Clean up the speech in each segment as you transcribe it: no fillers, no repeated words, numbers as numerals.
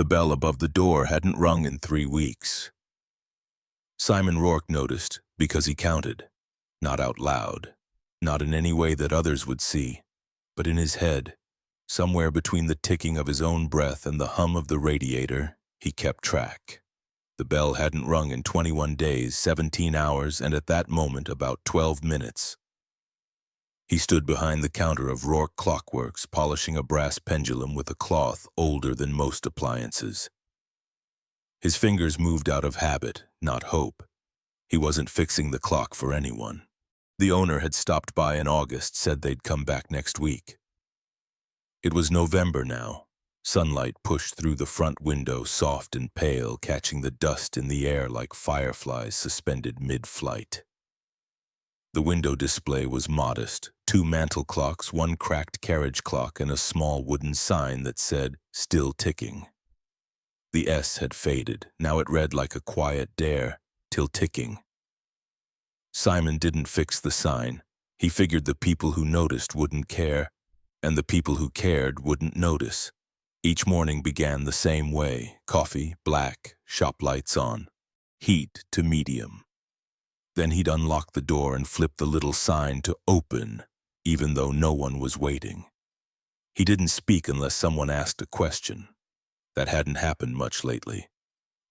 The bell above the door hadn't rung in 3 weeks. Simon Rourke noticed because he counted, not out loud, not in any way that others would see, but in his head, somewhere between the ticking of his own breath and the hum of the radiator, he kept track. The bell hadn't rung in 21 days, 17 hours, and at that moment about 12 minutes. He stood behind the counter of Rourke Clockworks, polishing a brass pendulum with a cloth older than most appliances. His fingers moved out of habit, not hope. He wasn't fixing the clock for anyone. The owner had stopped by in August, said they'd come back next week. It was November now. Sunlight pushed through the front window, soft and pale, catching the dust in the air like fireflies suspended mid-flight. The window display was modest. 2 mantel clocks, 1 cracked carriage clock, and a small wooden sign that said, "Still ticking." The S had faded. Now it read like a quiet dare, "Till ticking." Simon didn't fix the sign. He figured the people who noticed wouldn't care, and the people who cared wouldn't notice. Each morning began the same way: coffee, black, shop lights on, heat to medium. Then he'd unlock the door and flip the little sign to open, even though no one was waiting. He didn't speak unless someone asked a question. That hadn't happened much lately.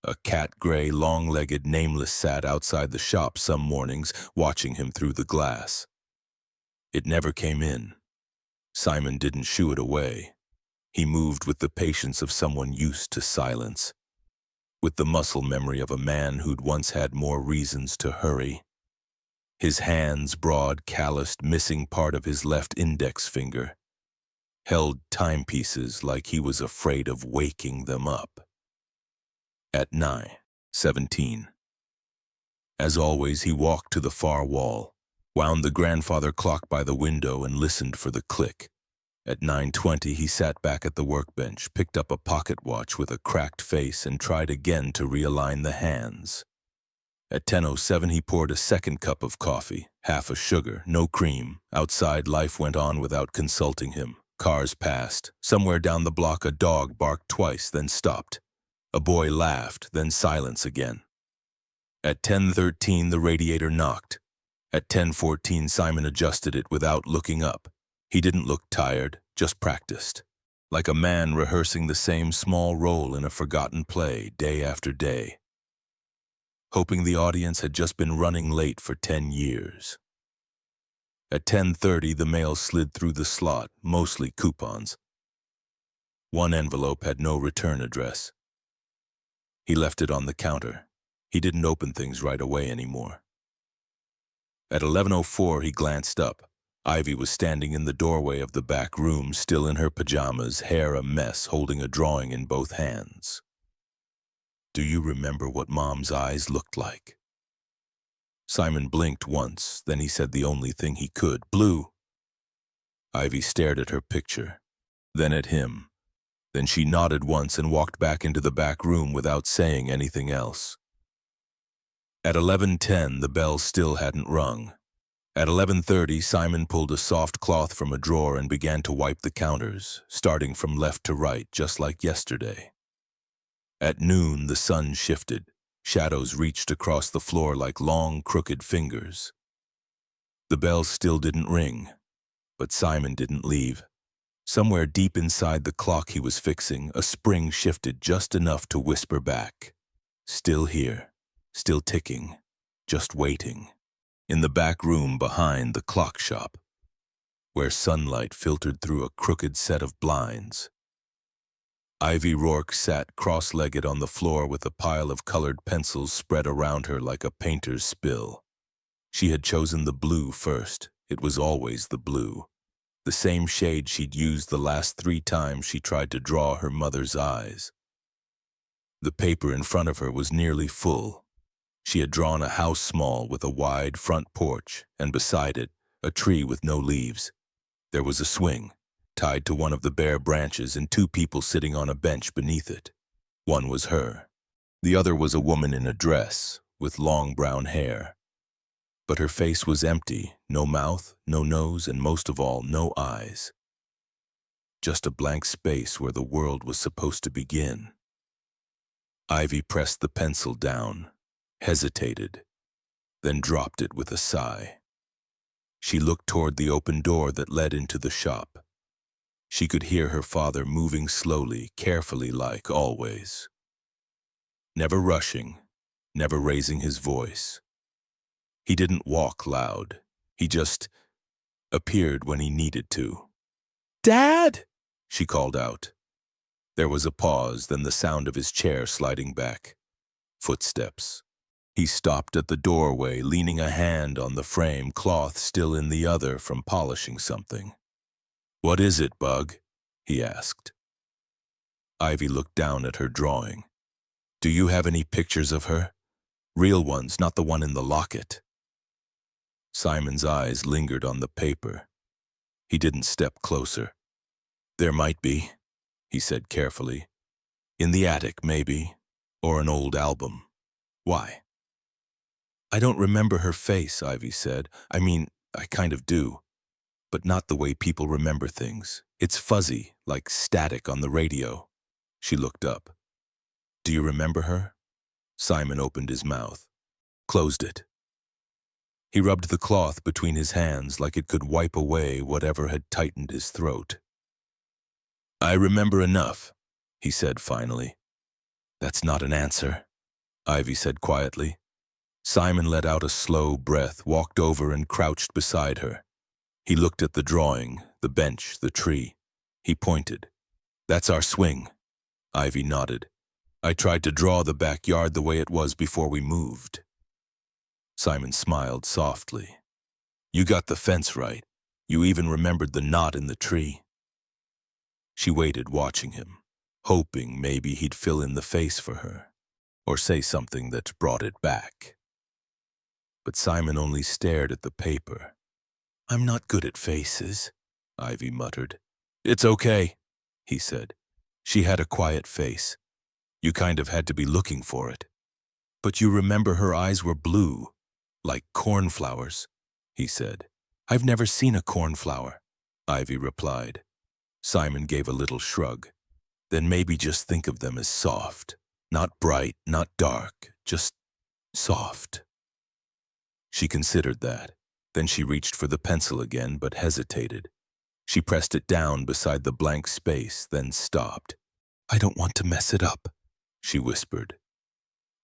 A cat-gray, long-legged nameless sat outside the shop some mornings, watching him through the glass. It never came in. Simon didn't shoo it away. He moved with the patience of someone used to silence, with the muscle memory of a man who'd once had more reasons to hurry. His hands, broad, calloused, missing part of his left index finger, held timepieces like he was afraid of waking them up. At 9:17. As always, he walked to the far wall, wound the grandfather clock by the window and listened for the click. At 9:20, he sat back at the workbench, picked up a pocket watch with a cracked face and tried again to realign the hands. At 10:07, he poured a second cup of coffee, half a sugar, no cream. Outside, life went on without consulting him. Cars passed. Somewhere down the block, a dog barked twice, then stopped. A boy laughed, then silence again. At 10:13, the radiator knocked. At 10:14, Simon adjusted it without looking up. He didn't look tired, just practiced, like a man rehearsing the same small role in a forgotten play day after day, hoping the audience had just been running late for 10 years. At 10:30, the mail slid through the slot, mostly coupons. One envelope had no return address. He left it on the counter. He didn't open things right away anymore. At 11:04, he glanced up. Ivy was standing in the doorway of the back room, still in her pajamas, hair a mess, holding a drawing in both hands. "Do you remember what Mom's eyes looked like?" Simon blinked once, then he said the only thing he could, "Blue." Ivy stared at her picture, then at him. Then she nodded once and walked back into the back room without saying anything else. At 11:10, the bell still hadn't rung. At 11:30, Simon pulled a soft cloth from a drawer and began to wipe the counters, starting from left to right, just like yesterday. At noon, the sun shifted. Shadows reached across the floor like long, crooked fingers. The bell still didn't ring, but Simon didn't leave. Somewhere deep inside the clock he was fixing, a spring shifted just enough to whisper back, "Still here, still ticking, just waiting." In the back room behind the clock shop, where sunlight filtered through a crooked set of blinds, Ivy Rourke sat cross-legged on the floor with a pile of colored pencils spread around her like a painter's spill. She had chosen the blue first. It was always the blue, the same shade she'd used the last 3 times she tried to draw her mother's eyes. The paper in front of her was nearly full. She had drawn a house small with a wide front porch, and beside it, a tree with no leaves. There was a swing, tied to one of the bare branches, and 2 people sitting on a bench beneath it. One was her. The other was a woman in a dress, with long brown hair. But her face was empty, no mouth, no nose, and most of all, no eyes. Just a blank space where the world was supposed to begin. Ivy pressed the pencil down, hesitated, then dropped it with a sigh. She looked toward the open door that led into the shop. She could hear her father moving slowly, carefully like always. Never rushing, never raising his voice. He didn't walk loud. He just appeared when he needed to. "Dad!" she called out. There was a pause, then the sound of his chair sliding back. Footsteps. He stopped at the doorway, leaning a hand on the frame, cloth still in the other from polishing something. "What is it, Bug?" he asked. Ivy looked down at her drawing. "Do you have any pictures of her? Real ones, not the one in the locket." Simon's eyes lingered on the paper. He didn't step closer. "There might be," he said carefully. "In the attic, maybe, or an old album. Why?" "I don't remember her face," Ivy said. "I mean, I kind of do, but not the way people remember things. It's fuzzy, like static on the radio." She looked up. "Do you remember her?" Simon opened his mouth, closed it. He rubbed the cloth between his hands like it could wipe away whatever had tightened his throat. "I remember enough," he said finally. "That's not an answer," Ivy said quietly. Simon let out a slow breath, walked over and crouched beside her. He looked at the drawing, the bench, the tree. He pointed. "That's our swing." Ivy nodded. "I tried to draw the backyard the way it was before we moved." Simon smiled softly. "You got the fence right. You even remembered the knot in the tree." She waited, watching him, hoping maybe he'd fill in the face for her, or say something that brought it back. But Simon only stared at the paper. "I'm not good at faces," Ivy muttered. "It's okay," he said. She had a quiet face. You kind of had to be looking for it. "But you remember her eyes were blue, like cornflowers," he said. "I've never seen a cornflower," Ivy replied. Simon gave a little shrug. "Then maybe just think of them as soft. Not bright, not dark, just soft." She considered that. Then she reached for the pencil again, but hesitated. She pressed it down beside the blank space, then stopped. "I don't want to mess it up," she whispered.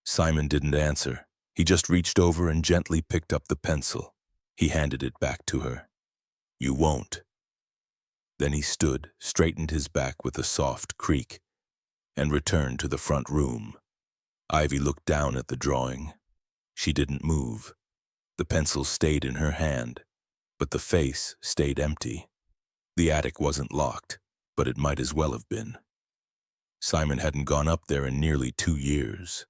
Simon didn't answer. He just reached over and gently picked up the pencil. He handed it back to her. "You won't." Then he stood, straightened his back with a soft creak, and returned to the front room. Ivy looked down at the drawing. She didn't move. The pencil stayed in her hand, but the face stayed empty. The attic wasn't locked, but it might as well have been. Simon hadn't gone up there in nearly 2 years.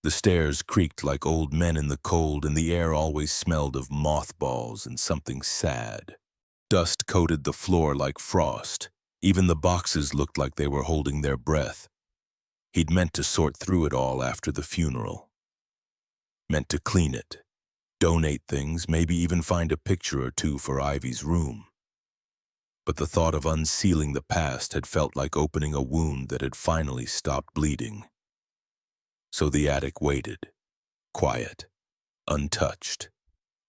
The stairs creaked like old men in the cold, and the air always smelled of mothballs and something sad. Dust coated the floor like frost. Even the boxes looked like they were holding their breath. He'd meant to sort through it all after the funeral. Meant to clean it, donate things, maybe even find a picture or two for Ivy's room. But the thought of unsealing the past had felt like opening a wound that had finally stopped bleeding. So the attic waited, quiet, untouched,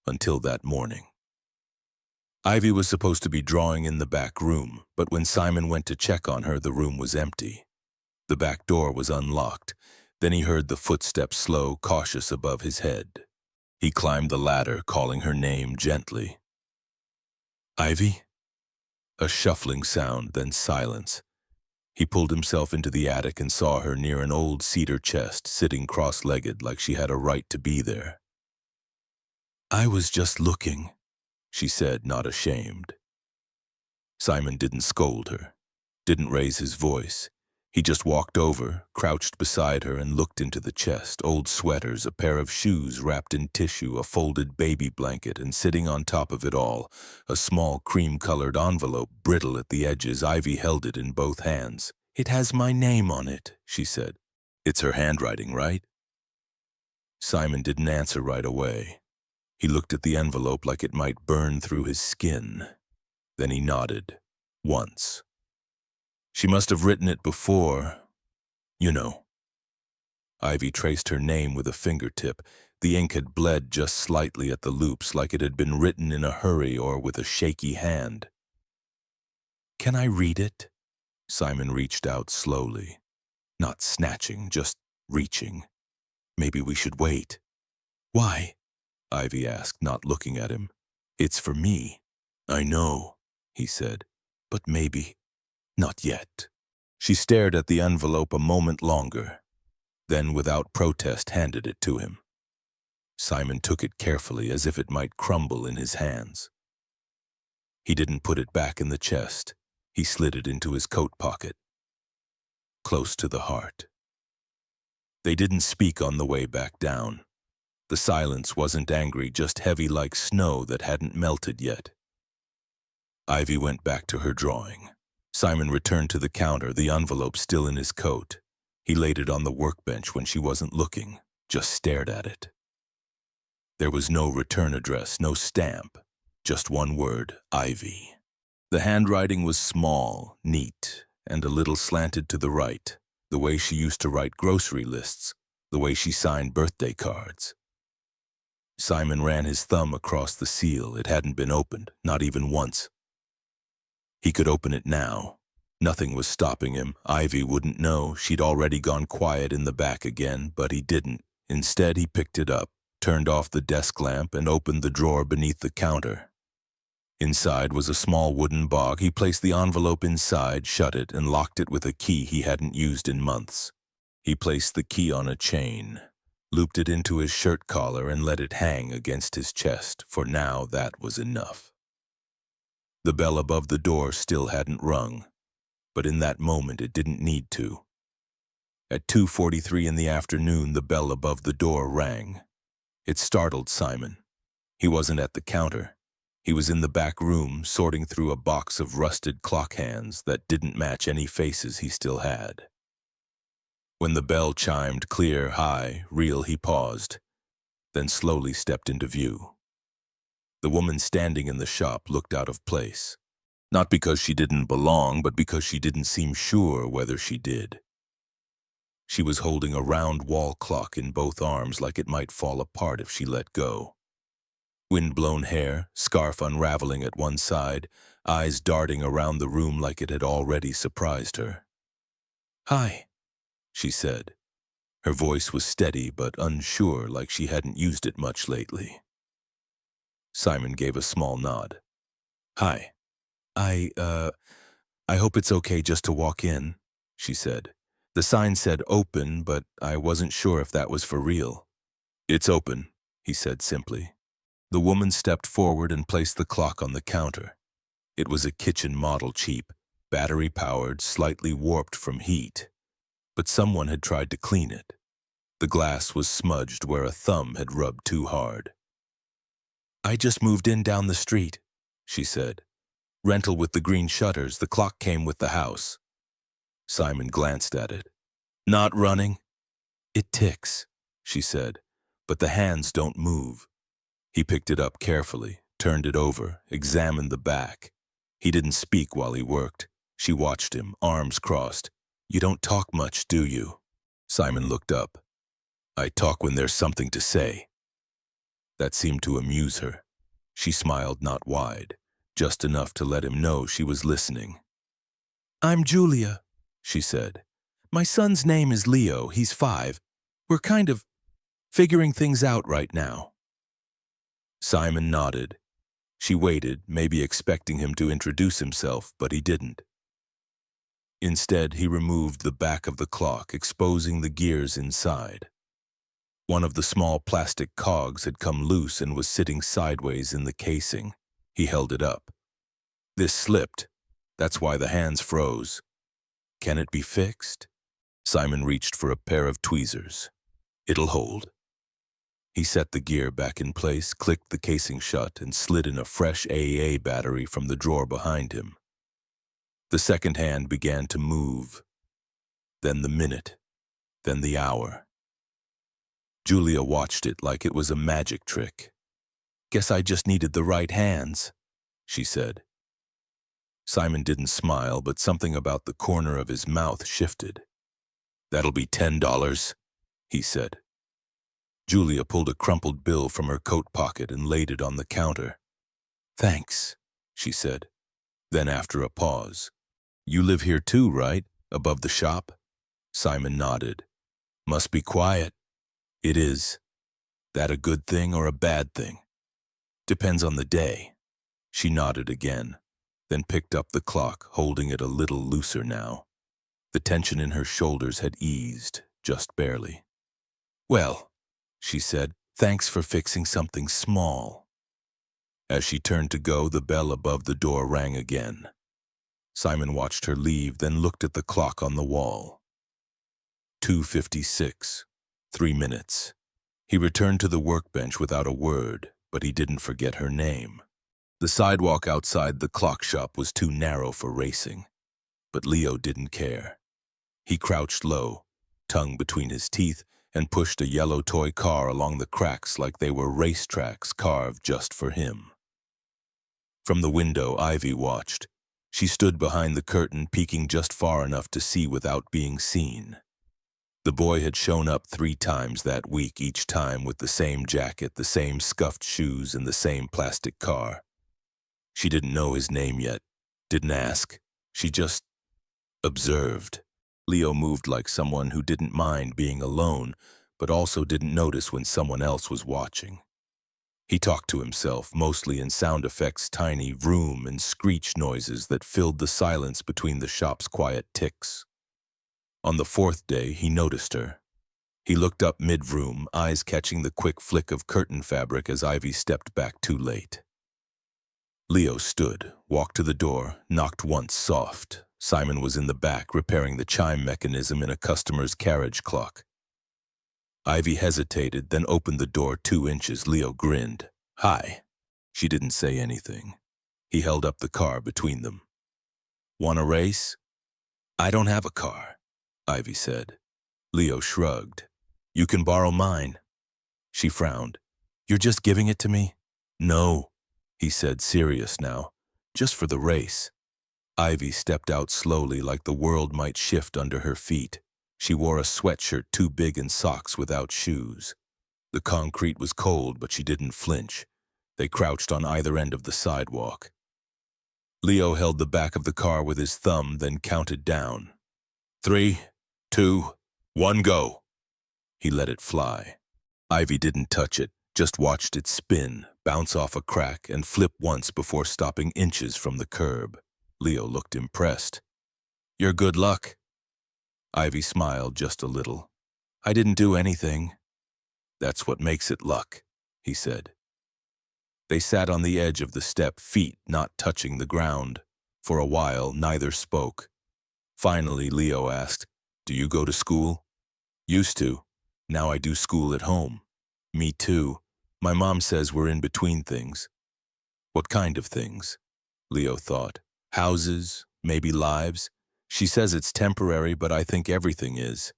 until that morning. Ivy was supposed to be drawing in the back room, but when Simon went to check on her, the room was empty. The back door was unlocked. Then he heard the footsteps slow, cautious above his head. He climbed the ladder, calling her name gently. "Ivy?" A shuffling sound, then silence. He pulled himself into the attic and saw her near an old cedar chest, sitting cross-legged like she had a right to be there. "I was just looking," she said, not ashamed. Simon didn't scold her, didn't raise his voice. He just walked over, crouched beside her, and looked into the chest. Old sweaters, a pair of shoes wrapped in tissue, a folded baby blanket, and sitting on top of it all, a small cream-colored envelope, brittle at the edges. Ivy held it in both hands. "It has my name on it," she said. "It's her handwriting, right?" Simon didn't answer right away. He looked at the envelope like it might burn through his skin. Then he nodded, once. "She must have written it before, you know." Ivy traced her name with a fingertip. The ink had bled just slightly at the loops, like it had been written in a hurry or with a shaky hand. "Can I read it?" Simon reached out slowly. Not snatching, just reaching. "Maybe we should wait." "Why?" Ivy asked, not looking at him. "It's for me." "I know," he said, "but maybe not yet." She stared at the envelope a moment longer, then without protest handed it to him. Simon took it carefully, as if it might crumble in his hands. He didn't put it back in the chest. He slid it into his coat pocket, close to the heart. They didn't speak on the way back down. The silence wasn't angry, just heavy like snow that hadn't melted yet. Ivy went back to her drawing. Simon returned to the counter, the envelope still in his coat. He laid it on the workbench when she wasn't looking, just stared at it. There was no return address, no stamp, just one word, Ivy. The handwriting was small, neat, and a little slanted to the right, the way she used to write grocery lists, the way she signed birthday cards. Simon ran his thumb across the seal. It hadn't been opened, not even once. He could open it now. Nothing was stopping him. Ivy wouldn't know. She'd already gone quiet in the back again, but he didn't. Instead, he picked it up, turned off the desk lamp, and opened the drawer beneath the counter. Inside was a small wooden box. He placed the envelope inside, shut it, and locked it with a key he hadn't used in months. He placed the key on a chain, looped it into his shirt collar, and let it hang against his chest. For now, that was enough. The bell above the door still hadn't rung, but in that moment it didn't need to. At 2:43 in the afternoon, the bell above the door rang. It startled Simon. He wasn't at the counter. He was in the back room, sorting through a box of rusted clock hands that didn't match any faces he still had. When the bell chimed clear, high, real, he paused, then slowly stepped into view. The woman standing in the shop looked out of place, not because she didn't belong, but because she didn't seem sure whether she did. She was holding a round wall clock in both arms, like it might fall apart if she let go. Wind-blown hair, scarf unraveling at one side, eyes darting around the room like it had already surprised her. "Hi," she said. Her voice was steady but unsure, like she hadn't used it much lately. Simon gave a small nod. "Hi. I hope it's okay just to walk in," she said. The sign said open, but I wasn't sure if that was for real. "It's open," he said simply. The woman stepped forward and placed the clock on the counter. It was a kitchen model, cheap, battery-powered, slightly warped from heat. But someone had tried to clean it. The glass was smudged where a thumb had rubbed too hard. "I just moved in down the street," she said. "Rental with the green shutters. The clock came with the house." Simon glanced at it. "Not running?" "It ticks," she said, "but the hands don't move." He picked it up carefully, turned it over, examined the back. He didn't speak while he worked. She watched him, arms crossed. "You don't talk much, do you?" Simon looked up. "I talk when there's something to say." That seemed to amuse her. She smiled not wide, just enough to let him know she was listening. "I'm Julia," she said. "My son's name is Leo. He's 5. We're kind of figuring things out right now." Simon nodded. She waited, maybe expecting him to introduce himself, but he didn't. Instead, he removed the back of the clock, exposing the gears inside. One of the small plastic cogs had come loose and was sitting sideways in the casing. He held it up. "This slipped. That's why the hands froze. Can it be fixed?" Simon reached for a pair of tweezers. "It'll hold." He set the gear back in place, clicked the casing shut, and slid in a fresh AA battery from the drawer behind him. The second hand began to move. Then the minute. Then the hour. Julia watched it like it was a magic trick. "Guess I just needed the right hands," she said. Simon didn't smile, but something about the corner of his mouth shifted. "That'll be $10. he said. Julia pulled a crumpled bill from her coat pocket and laid it on the counter. "Thanks," she said. Then after a pause, "You live here too, right? Above the shop?" Simon nodded. "Must be quiet." "It is. That a good thing or a bad thing?" "Depends on the day." She nodded again, then picked up the clock, holding it a little looser now. The tension in her shoulders had eased, just barely. "Well," she said, "thanks for fixing something small." As she turned to go, the bell above the door rang again. Simon watched her leave, then looked at the clock on the wall. 2:56. 3 minutes. He returned to the workbench without a word, but he didn't forget her name. The sidewalk outside the clock shop was too narrow for racing, but Leo didn't care. He crouched low, tongue between his teeth, and pushed a yellow toy car along the cracks like they were racetracks carved just for him. From the window, Ivy watched. She stood behind the curtain, peeking just far enough to see without being seen. The boy had shown up 3 times that week, each time with the same jacket, the same scuffed shoes, and the same plastic car. She didn't know his name yet, didn't ask. She just observed. Leo moved like someone who didn't mind being alone, but also didn't notice when someone else was watching. He talked to himself, mostly in sound effects, tiny vroom and screech noises that filled the silence between the shop's quiet ticks. On the 4th day, he noticed her. He looked up mid-vroom, eyes catching the quick flick of curtain fabric as Ivy stepped back too late. Leo stood, walked to the door, knocked once soft. Simon was in the back, repairing the chime mechanism in a customer's carriage clock. Ivy hesitated, then opened the door 2 inches. Leo grinned. "Hi." She didn't say anything. He held up the car between them. "Want a race?" "I don't have a car," Ivy said. Leo shrugged. "You can borrow mine." She frowned. "You're just giving it to me?" "No," he said, serious now. "Just for the race." Ivy stepped out slowly, like the world might shift under her feet. She wore a sweatshirt too big and socks without shoes. The concrete was cold, but she didn't flinch. They crouched on either end of the sidewalk. Leo held the back of the car with his thumb, then counted down. 3, 2, 1, go. He let it fly. Ivy didn't touch it, just watched it spin, bounce off a crack, and flip once before stopping inches from the curb. Leo looked impressed. "Your good luck." Ivy smiled just a little. "I didn't do anything." "That's what makes it luck," he said. They sat on the edge of the step, feet not touching the ground. For a while, neither spoke. Finally, Leo asked, "Do you go to school?" "Used to. Now I do school at home." "Me too. My mom says we're in between things." "What kind of things?" Leo thought. "Houses, maybe lives. She says it's temporary, but I think everything is."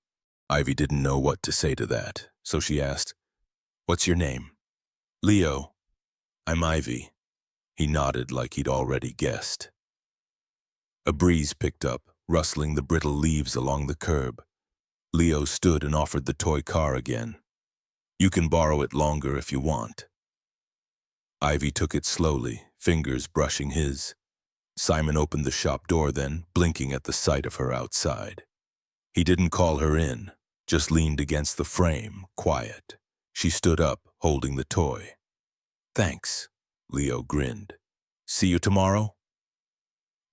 Ivy didn't know what to say to that, so she asked, "What's your name?" "Leo." "I'm Ivy." He nodded like he'd already guessed. A breeze picked up, rustling the brittle leaves along the curb. Leo stood and offered the toy car again. "You can borrow it longer if you want." Ivy took it slowly, fingers brushing his. Simon opened the shop door then, blinking at the sight of her outside. He didn't call her in, just leaned against the frame, quiet. She stood up, holding the toy. "Thanks," Leo grinned. "See you tomorrow?"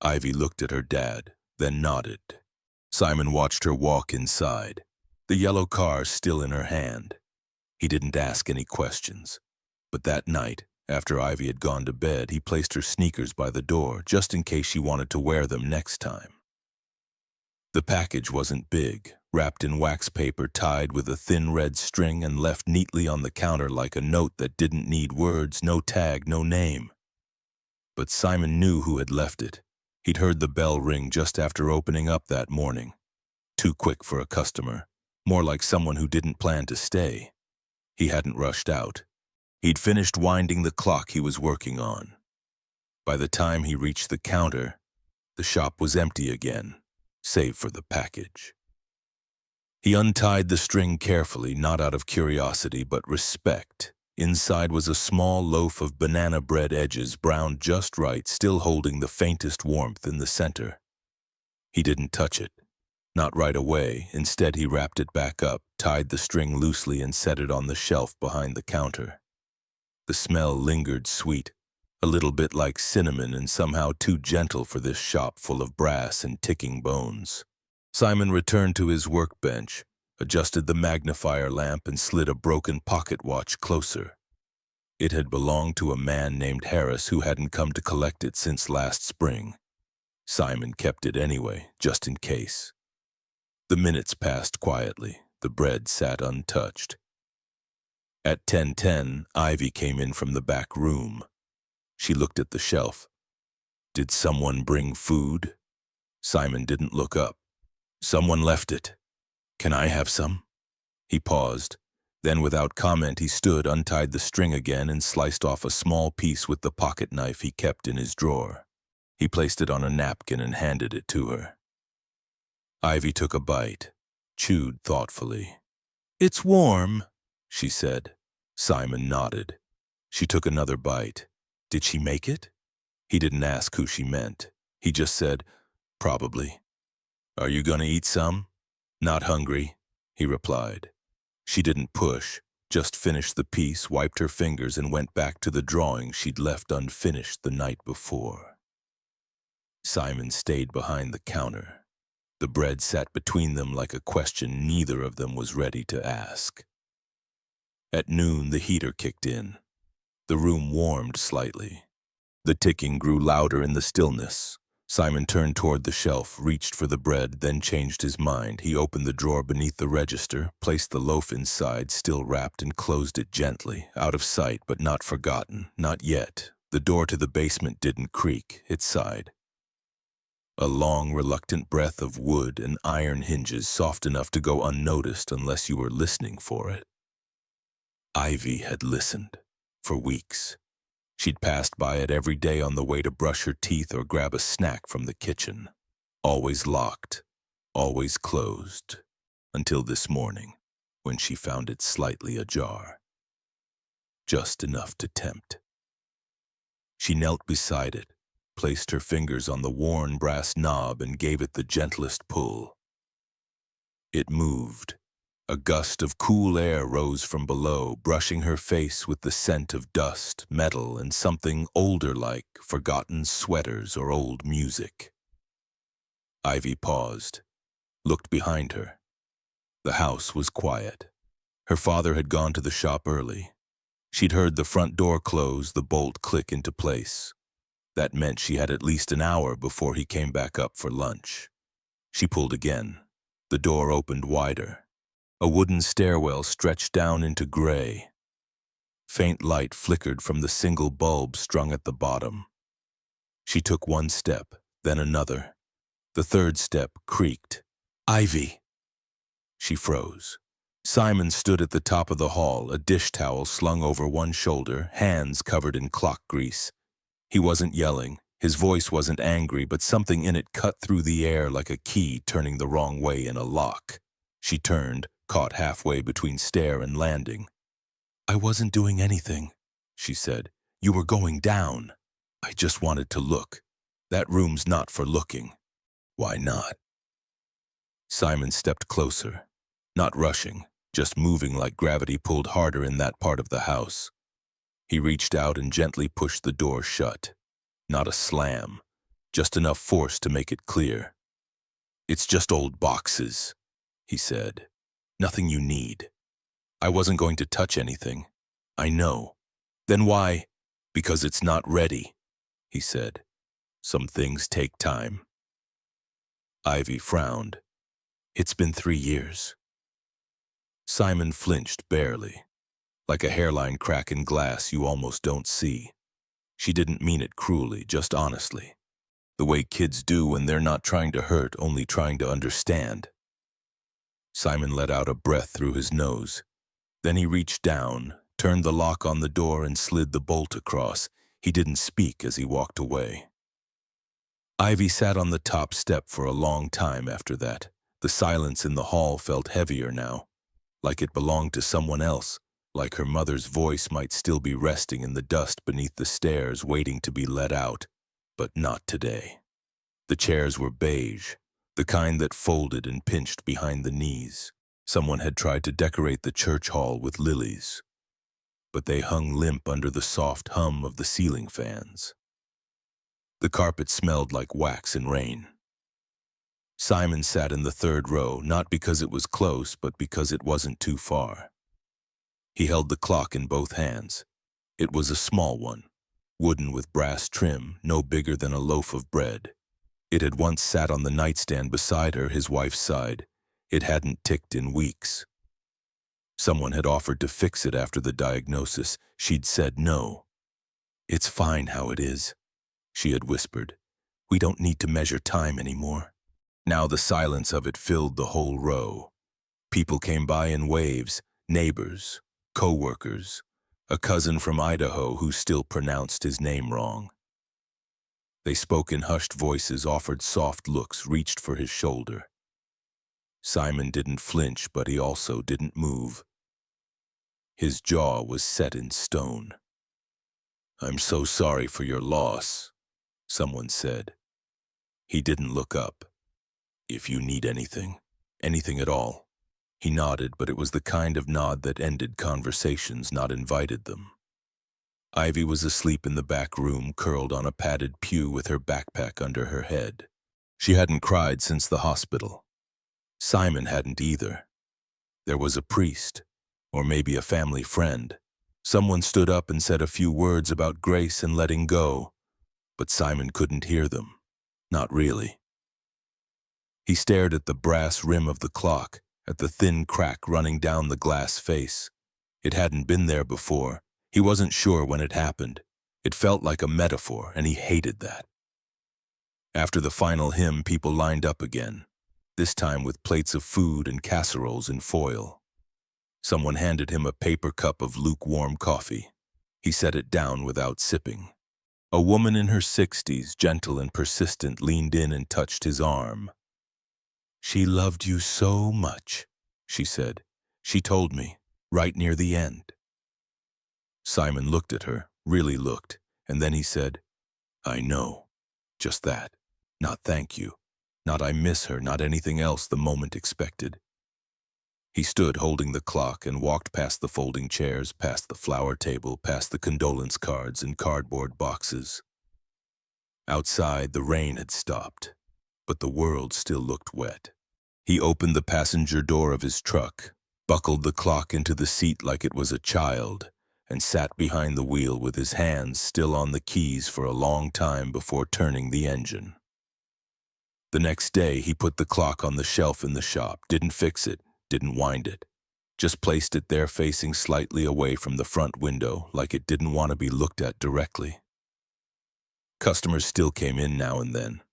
Ivy looked at her dad, then nodded. Simon watched her walk inside, the yellow car still in her hand. He didn't ask any questions, but that night, after Ivy had gone to bed, he placed her sneakers by the door, just in case she wanted to wear them next time. The package wasn't big, wrapped in wax paper tied with a thin red string and left neatly on the counter like a note that didn't need words, no tag, no name. But Simon knew who had left it. He'd heard the bell ring just after opening up that morning. Too quick for a customer, more like someone who didn't plan to stay. He hadn't rushed out. He'd finished winding the clock he was working on. By the time he reached the counter, the shop was empty again, save for the package. He untied the string carefully, not out of curiosity but respect. Inside was a small loaf of banana bread, edges browned just right, still holding the faintest warmth in the center. He didn't touch it. Not right away. Instead, he wrapped it back up, tied the string loosely, and set it on the shelf behind the counter. The smell lingered, sweet, a little bit like cinnamon, and somehow too gentle for this shop full of brass and ticking bones. Simon returned to his workbench, adjusted the magnifier lamp, and slid a broken pocket watch closer. It had belonged to a man named Harris who hadn't come to collect it since last spring. Simon kept it anyway, just in case. The minutes passed quietly. The bread sat untouched. At 10:10, Ivy came in from the back room. She looked at the shelf. Did someone bring food? Simon didn't look up. Someone left it. Can I have some? He paused. Then, without comment, he stood, untied the string again, and sliced off a small piece with the pocket knife he kept in his drawer. He placed it on a napkin and handed it to her. Ivy took a bite, chewed thoughtfully. "It's warm," she said. Simon nodded. She took another bite. Did she make it? He didn't ask who she meant. He just said, "Probably." "Are you gonna eat some?" "Not hungry," he replied. She didn't push, just finished the piece, wiped her fingers, and went back to the drawing she'd left unfinished the night before. Simon stayed behind the counter. The bread sat between them like a question neither of them was ready to ask. At noon, the heater kicked in. The room warmed slightly. The ticking grew louder in the stillness. Simon turned toward the shelf, reached for the bread, then changed his mind. He opened the drawer beneath the register, placed the loaf inside, still wrapped, and closed it gently, out of sight but not forgotten, not yet. The door to the basement didn't creak, it sighed. A long, reluctant breath of wood and iron hinges, soft enough to go unnoticed unless you were listening for it. Ivy had listened, for weeks. She'd passed by it every day on the way to brush her teeth or grab a snack from the kitchen. Always locked, always closed, until this morning, when she found it slightly ajar. Just enough to tempt. She knelt beside it, placed her fingers on the worn brass knob, and gave it the gentlest pull. It moved. A gust of cool air rose from below, brushing her face with the scent of dust, metal, and something older, like forgotten sweaters or old music. Ivy paused, looked behind her. The house was quiet. Her father had gone to the shop early. She'd heard the front door close, the bolt click into place. That meant she had at least an hour before he came back up for lunch. She pulled again. The door opened wider. A wooden stairwell stretched down into gray. Faint light flickered from the single bulb strung at the bottom. She took one step, then another. The third step creaked. "Ivy!" She froze. Simon stood at the top of the hall, a dish towel slung over one shoulder, hands covered in clock grease. He wasn't yelling. His voice wasn't angry, but something in it cut through the air like a key turning the wrong way in a lock. She turned, caught halfway between stair and landing. "I wasn't doing anything," she said. "You were going down. I just wanted to look. That room's not for looking." "Why not?" Simon stepped closer, not rushing, just moving like gravity pulled harder in that part of the house. He reached out and gently pushed the door shut. Not a slam, just enough force to make it clear. "It's just old boxes," he said. "Nothing you need. I wasn't going to touch anything. I know." "Then why?" "Because it's not ready," he said. "Some things take time." Ivy frowned. "It's been 3 years." Simon flinched barely, like a hairline crack in glass you almost don't see. She didn't mean it cruelly, just honestly. The way kids do when they're not trying to hurt, only trying to understand. Simon let out a breath through his nose. Then he reached down, turned the lock on the door, and slid the bolt across. He didn't speak as he walked away. Ivy sat on the top step for a long time after that, The silence in the hall felt heavier now, like it belonged to someone else, like her mother's voice might still be resting in the dust beneath the stairs waiting to be let out, but not today. The chairs were beige, the kind that folded and pinched behind the knees. Someone had tried to decorate the church hall with lilies, but they hung limp under the soft hum of the ceiling fans. The carpet smelled like wax and rain. Simon sat in the third row, not because it was close, but because it wasn't too far. He held the clock in both hands. It was a small one, wooden with brass trim, no bigger than a loaf of bread. It had once sat on the nightstand beside her, his wife's side. It hadn't ticked in weeks. Someone had offered to fix it after the diagnosis. She'd said no. "It's fine how it is," she had whispered. "We don't need to measure time anymore." Now the silence of it filled the whole row. People came by in waves, neighbors, co-workers, a cousin from Idaho who still pronounced his name wrong. They spoke in hushed voices, offered soft looks, reached for his shoulder. Simon didn't flinch, but he also didn't move. His jaw was set in stone. "I'm so sorry for your loss," someone said. He didn't look up. "If you need anything at all." He nodded, but it was the kind of nod that ended conversations, not invited them. Ivy was asleep in the back room, curled on a padded pew with her backpack under her head. She hadn't cried since the hospital. Simon hadn't either. There was a priest, or maybe a family friend. Someone stood up and said a few words about grace and letting go, but Simon couldn't hear them. Not really. He stared at the brass rim of the clock, at the thin crack running down the glass face. It hadn't been there before. He wasn't sure when it happened. It felt like a metaphor, and he hated that. After the final hymn, people lined up again, this time with plates of food and casseroles in foil. Someone handed him a paper cup of lukewarm coffee. He set it down without sipping. A woman in her 60s, gentle and persistent, leaned in and touched his arm. "She loved you so much," she said. "She told me, right near the end." Simon looked at her, really looked, and then he said, "I know. Just that. Not thank you. Not I miss her, not anything else the moment expected." He stood holding the clock and walked past the folding chairs, past the flower table, past the condolence cards and cardboard boxes. Outside, the rain had stopped, but the world still looked wet. He opened the passenger door of his truck, buckled the clock into the seat like it was a child, and sat behind the wheel with his hands still on the keys for a long time before turning the engine. The next day, he put the clock on the shelf in the shop, didn't fix it, didn't wind it, just placed it there facing slightly away from the front window like it didn't want to be looked at directly. Customers still came in now and then,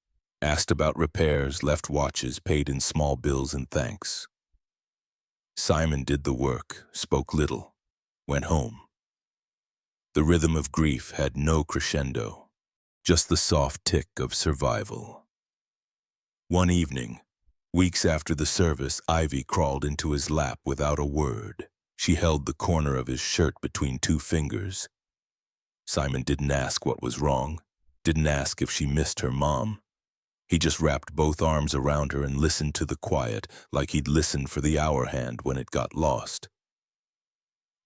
asked about repairs, left watches, paid in small bills and thanks. Simon did the work, spoke little, went home. The rhythm of grief had no crescendo, just the soft tick of survival. One evening, weeks after the service, Ivy crawled into his lap without a word. She held the corner of his shirt between two fingers. Simon didn't ask what was wrong, didn't ask if she missed her mom. He just wrapped both arms around her and listened to the quiet, like he'd listened for the hour hand when it got lost.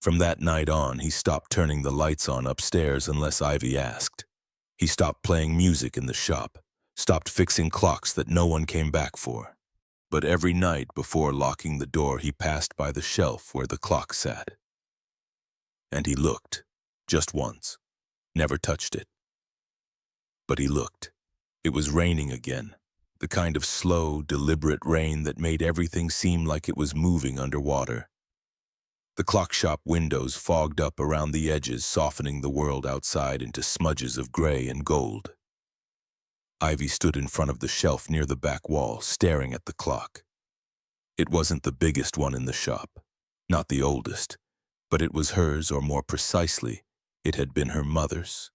From that night on, he stopped turning the lights on upstairs unless Ivy asked. He stopped playing music in the shop, stopped fixing clocks that no one came back for. But every night before locking the door, he passed by the shelf where the clock sat. And he looked, just once, never touched it. But he looked. It was raining again, the kind of slow, deliberate rain that made everything seem like it was moving underwater. The clock shop windows fogged up around the edges, softening the world outside into smudges of gray and gold. Ivy stood in front of the shelf near the back wall, staring at the clock. It wasn't the biggest one in the shop, not the oldest, but it was hers, or more precisely, it had been her mother's.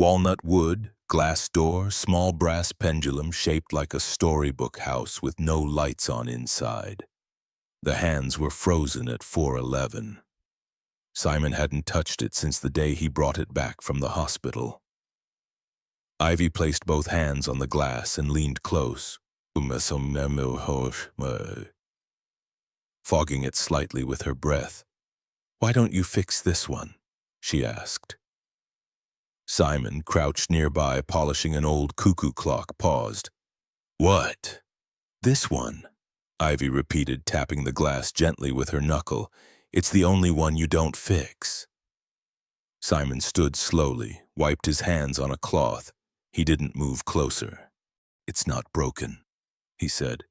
Walnut wood, glass door, small brass pendulum shaped like a storybook house with no lights on inside. The hands were frozen at 4:11. Simon hadn't touched it since the day he brought it back from the hospital. Ivy placed both hands on the glass and leaned close, fogging it slightly with her breath. "Why don't you fix this one?" she asked. Simon, crouched nearby polishing an old cuckoo clock, paused. "What?" "This one," Ivy repeated, tapping the glass gently with her knuckle. "It's the only one you don't fix." Simon stood slowly, wiped his hands on a cloth. He didn't move closer. "It's not broken," he said.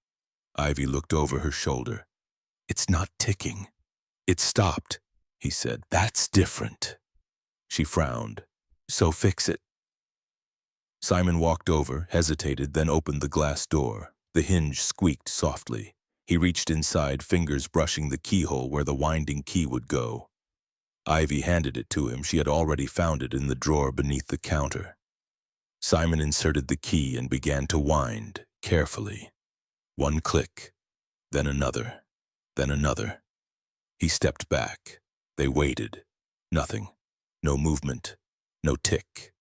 Ivy looked over her shoulder. "It's not ticking." "It stopped," he said. "That's different." She frowned. "So fix it." Simon walked over, hesitated, then opened the glass door. The hinge squeaked softly. He reached inside, fingers brushing the keyhole where the winding key would go. Ivy handed it to him. She had already found it in the drawer beneath the counter. Simon inserted the key and began to wind, carefully. One click, then another, then another. He stepped back. They waited. Nothing. No movement. No tick.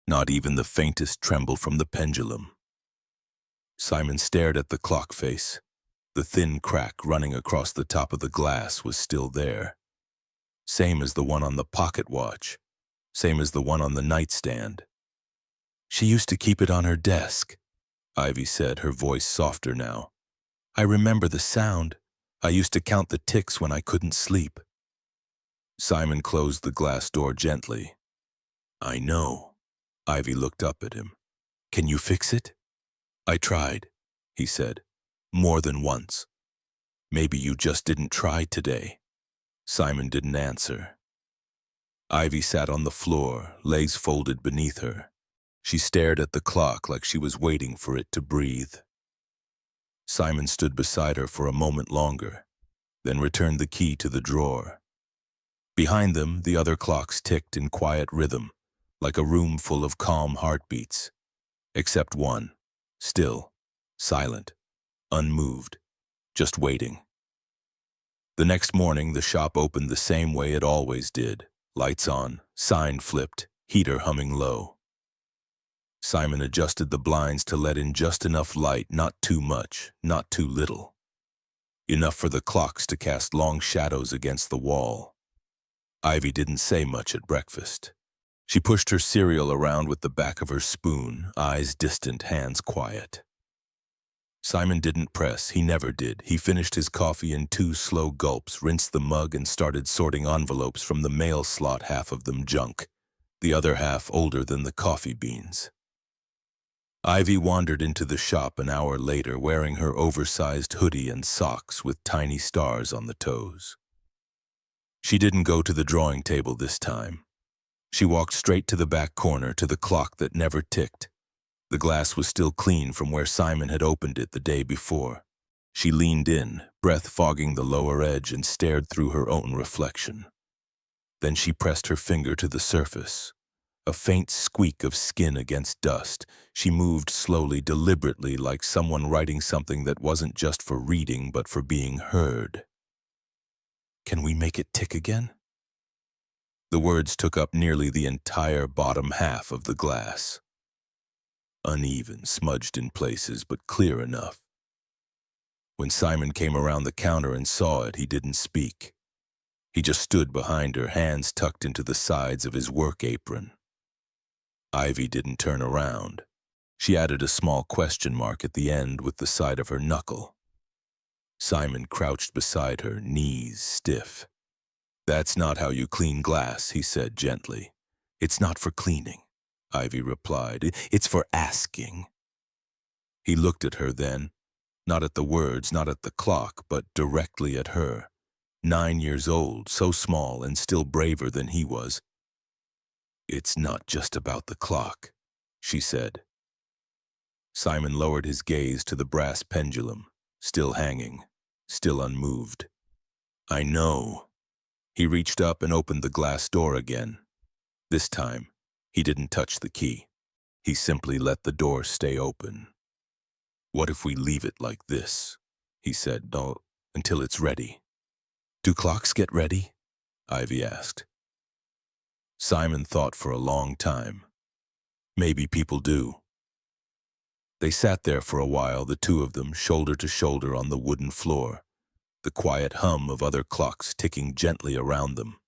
Not even the faintest tremble from the pendulum. Simon stared at the clock face. The thin crack running across the top of the glass was still there. Same as the one on the pocket watch. Same as the one on the nightstand. "She used to keep it on her desk," Ivy said, her voice softer now. "I remember the sound. I used to count the ticks when I couldn't sleep." Simon closed the glass door gently. "I know." Ivy looked up at him. "Can you fix it?" "I tried," he said. "More than once." "Maybe you just didn't try today." Simon didn't answer. Ivy sat on the floor, legs folded beneath her. She stared at the clock like she was waiting for it to breathe. Simon stood beside her for a moment longer, then returned the key to the drawer. Behind them, the other clocks ticked in quiet rhythm, like a room full of calm heartbeats. Except one, still, silent, unmoved, just waiting. The next morning, the shop opened the same way it always did. Lights on, sign flipped, heater humming low. Simon adjusted the blinds to let in just enough light, not too much, not too little. Enough for the clocks to cast long shadows against the wall. Ivy didn't say much at breakfast. She pushed her cereal around with the back of her spoon, eyes distant, hands quiet. Simon didn't press. He never did. He finished his coffee in 2 slow gulps, rinsed the mug, and started sorting envelopes from the mail slot, half of them junk, the other half older than the coffee beans. Ivy wandered into the shop an hour later, wearing her oversized hoodie and socks with tiny stars on the toes. She didn't go to the drawing table this time. She walked straight to the back corner, to the clock that never ticked. The glass was still clean from where Simon had opened it the day before. She leaned in, breath fogging the lower edge, and stared through her own reflection. Then she pressed her finger to the surface. A faint squeak of skin against dust. She moved slowly, deliberately, like someone writing something that wasn't just for reading, but for being heard. "Can we make it tick again?" The words took up nearly the entire bottom half of the glass. Uneven, smudged in places, but clear enough. When Simon came around the counter and saw it, he didn't speak. He just stood behind her, hands tucked into the sides of his work apron. Ivy didn't turn around. She added a small question mark at the end with the side of her knuckle. Simon crouched beside her, knees stiff. "That's not how you clean glass," he said gently. "It's not for cleaning," Ivy replied. "It's for asking." He looked at her then, not at the words, not at the clock, but directly at her. 9 years old, so small and still braver than he was. "It's not just about the clock," she said. Simon lowered his gaze to the brass pendulum, still hanging, still unmoved. "I know." He reached up and opened the glass door again. This time, He didn't touch the key. He simply let the door stay open. "What if we leave it like this?" he said. "No, until it's ready." "Do clocks get ready?" Ivy asked. Simon thought for a long time. Maybe people do. They sat there for a while, the two of them, shoulder to shoulder on the wooden floor, the quiet hum of other clocks ticking gently around them.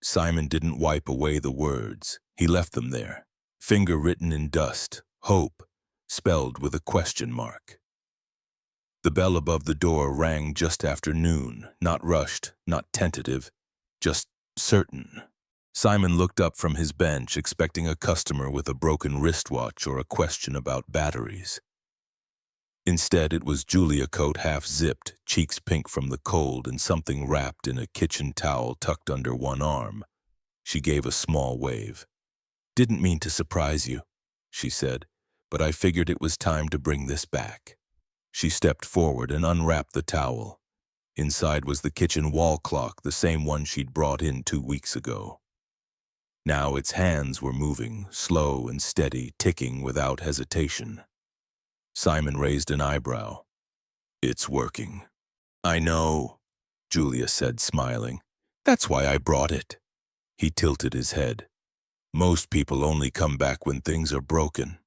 Simon didn't wipe away the words. He left them there, finger written in dust, hope, spelled with a question mark. The bell above the door rang just after noon, not rushed, not tentative, just certain. Simon looked up from his bench, expecting a customer with a broken wristwatch or a question about batteries. Instead, it was Julia, coat half-zipped, cheeks pink from the cold, and something wrapped in a kitchen towel tucked under one arm. She gave a small wave. "Didn't mean to surprise you," she said, "but I figured it was time to bring this back." She stepped forward and unwrapped the towel. Inside was the kitchen wall clock, the same one she'd brought in 2 weeks ago. Now its hands were moving, slow and steady, ticking without hesitation. Simon raised an eyebrow. "It's working." "I know," Julia said, smiling. "That's why I brought it." He tilted his head. "Most people only come back when things are broken."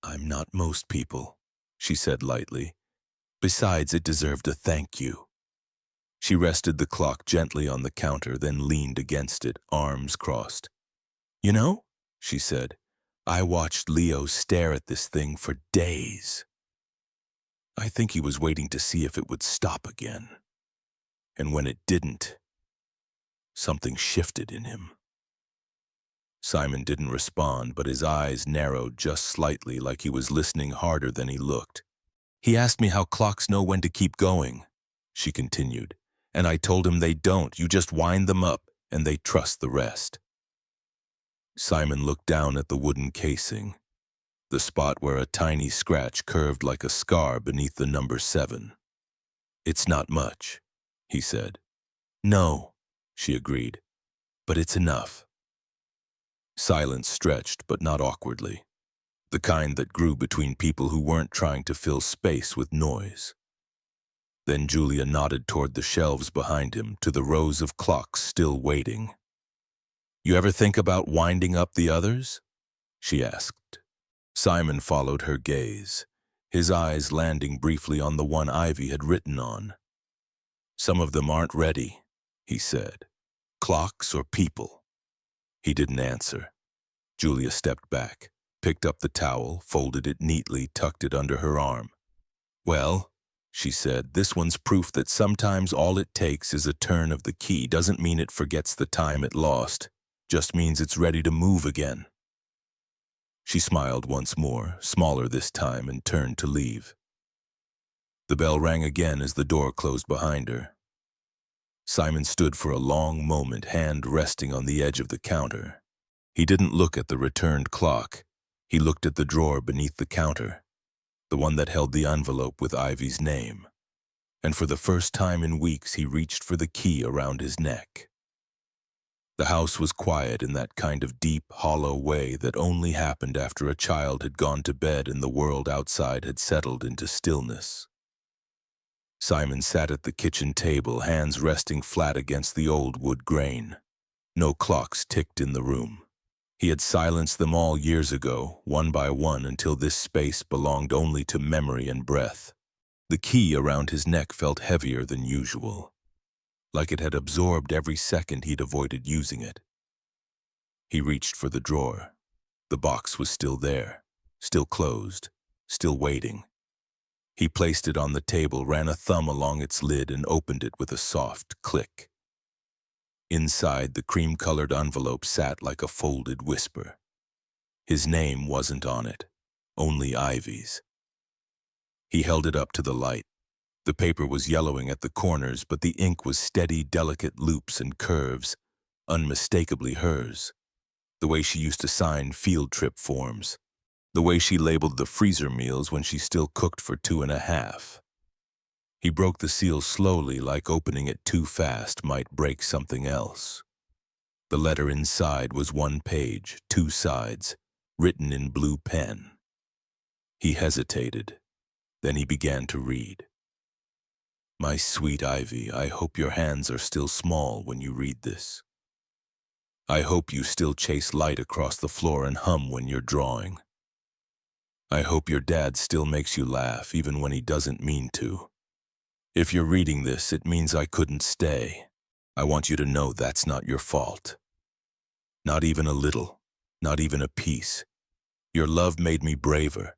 "I'm not most people," she said lightly. "Besides, it deserved a thank you." She rested the clock gently on the counter, then leaned against it, arms crossed. "You know," she said, "I watched Leo stare at this thing for days. I think he was waiting to see if it would stop again. And when it didn't, something shifted in him." Simon didn't respond, but his eyes narrowed just slightly, like he was listening harder than he looked. "He asked me how clocks know when to keep going," she continued, "and I told him they don't. You just wind them up, and they trust the rest." Simon looked down at the wooden casing, the spot where a tiny scratch curved like a scar beneath the number 7. "It's not much," he said. "No," she agreed, "but it's enough." Silence stretched, but not awkwardly, the kind that grew between people who weren't trying to fill space with noise. Then Julia nodded toward the shelves behind him, to the rows of clocks still waiting. "You ever think about winding up the others?" she asked. Simon followed her gaze, his eyes landing briefly on the one Ivy had written on. "Some of them aren't ready," he said. "Clocks or people?" He didn't answer. Julia stepped back, picked up the towel, folded it neatly, tucked it under her arm. "Well," she said, "this one's proof that sometimes all it takes is a turn of the key. Doesn't mean it forgets the time it lost. Just means it's ready to move again." She smiled once more, smaller this time, and turned to leave. The bell rang again as the door closed behind her. Simon stood for a long moment, hand resting on the edge of the counter. He didn't look at the returned clock. He looked at the drawer beneath the counter, the one that held the envelope with Ivy's name. And for the first time in weeks, he reached for the key around his neck. The house was quiet in that kind of deep, hollow way that only happened after a child had gone to bed and the world outside had settled into stillness. Simon sat at the kitchen table, hands resting flat against the old wood grain. No clocks ticked in the room. He had silenced them all years ago, one by one, until this space belonged only to memory and breath. The key around his neck felt heavier than usual, like it had absorbed every second he'd avoided using it. He reached for the drawer. The box was still there, still closed, still waiting. He placed it on the table, ran a thumb along its lid, and opened it with a soft click. Inside, the cream-colored envelope sat like a folded whisper. His name wasn't on it, only Ivy's. He held it up to the light. The paper was yellowing at the corners, but the ink was steady, delicate loops and curves, unmistakably hers. The way she used to sign field trip forms. The way she labeled the freezer meals when she still cooked for 2.5. He broke the seal slowly, like opening it too fast might break something else. The letter inside was 1 page, 2 sides, written in blue pen. He hesitated. Then he began to read. My sweet Ivy, I hope your hands are still small when you read this. I hope you still chase light across the floor and hum when you're drawing. I hope your dad still makes you laugh even when he doesn't mean to. If you're reading this, it means I couldn't stay. I want you to know that's not your fault. Not even a little, not even a piece. Your love made me braver.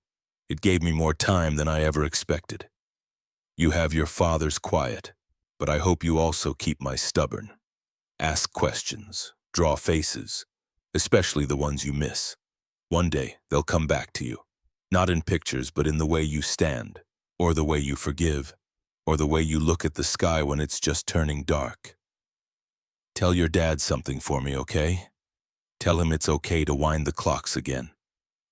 It gave me more time than I ever expected. You have your father's quiet, but I hope you also keep my stubborn. Ask questions, draw faces, especially the ones you miss. One day, they'll come back to you. Not in pictures, but in the way you stand, or the way you forgive, or the way you look at the sky when it's just turning dark. Tell your dad something for me, okay? Tell him it's okay to wind the clocks again.